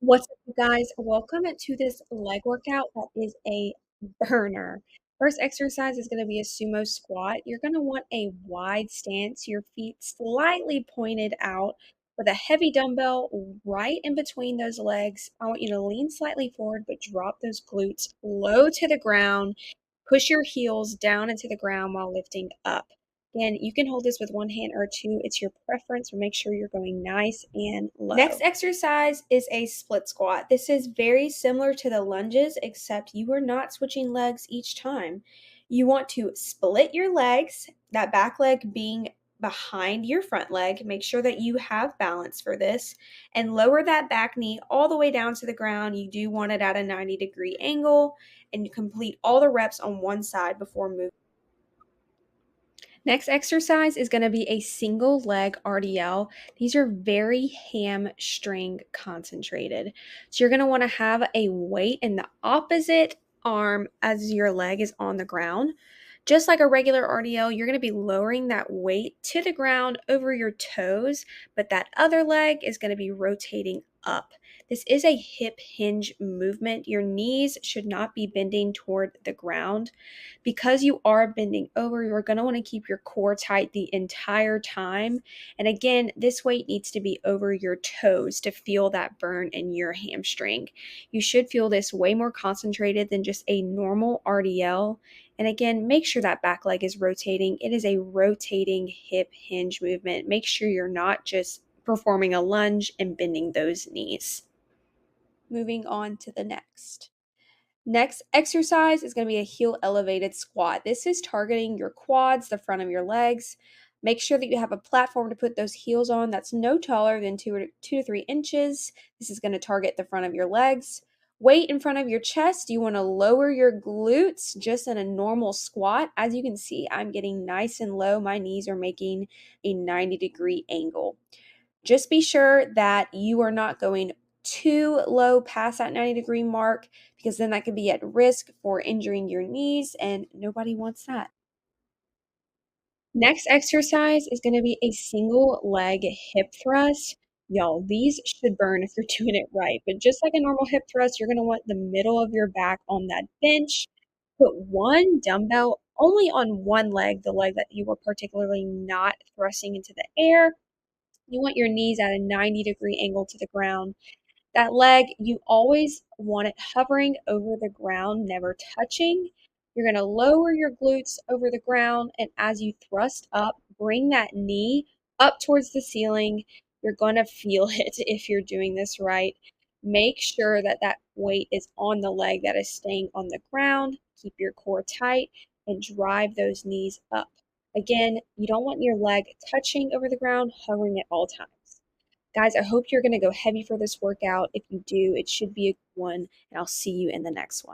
What's up, you guys? Welcome to this leg workout that is a burner. First exercise is going to be a sumo squat. You're going to want a wide stance, your feet slightly pointed out with a heavy dumbbell right in between those legs. I want you to lean slightly forward, but drop those glutes low to the ground. Push your heels down into the ground while lifting up. Again, you can hold this with one hand or two. It's your preference, but make sure you're going nice and low. Next exercise is a split squat. This is very similar to the lunges, except you are not switching legs each time. You want to split your legs, that back leg being behind your front leg. Make sure that you have balance for this and lower that back knee all the way down to the ground. You do want it at a 90-degree angle and you complete all the reps on one side before moving. Next exercise is going to be a single leg RDL. These are very hamstring concentrated. So you're going to want to have a weight in the opposite arm as your leg is on the ground. Just like a regular RDL, you're going to be lowering that weight to the ground over your toes, but that other leg is going to be rotating up. This is a hip hinge movement. Your knees should not be bending toward the ground. Because you are bending over, you're going to want to keep your core tight the entire time. And again, this weight needs to be over your toes to feel that burn in your hamstring. You should feel this way more concentrated than just a normal RDL. And again, make sure that back leg is rotating. It is a rotating hip hinge movement. Make sure you're not just performing a lunge and bending those knees. Moving on to the next. Next exercise is going to be a heel elevated squat. This is targeting your quads, the front of your legs. Make sure that you have a platform to put those heels on that's no taller than 2 to 3 inches. This is going to target the front of your legs. Weight in front of your chest. You want to lower your glutes just in a normal squat. As you can see, I'm getting nice and low. My knees are making a 90-degree angle. Just be sure that you are not going too low past that 90-degree mark because then that could be at risk for injuring your knees, and nobody wants that. Next exercise is going to be a single leg hip thrust. Y'all, these should burn if you're doing it right, but just like a normal hip thrust, you're going to want the middle of your back on that bench. Put one dumbbell only on one leg, the leg that you were particularly not thrusting into the air. You want your knees at a 90-degree angle to the ground. That leg, you always want it hovering over the ground, never touching. You're going to lower your glutes over the ground, and as you thrust up, bring that knee up towards the ceiling. You're going to feel it if you're doing this right. Make sure that that weight is on the leg that is staying on the ground. Keep your core tight and drive those knees up. Again, you don't want your leg touching over the ground, hovering at all times. Guys, I hope you're going to go heavy for this workout. If you do, it should be a good one, and I'll see you in the next one.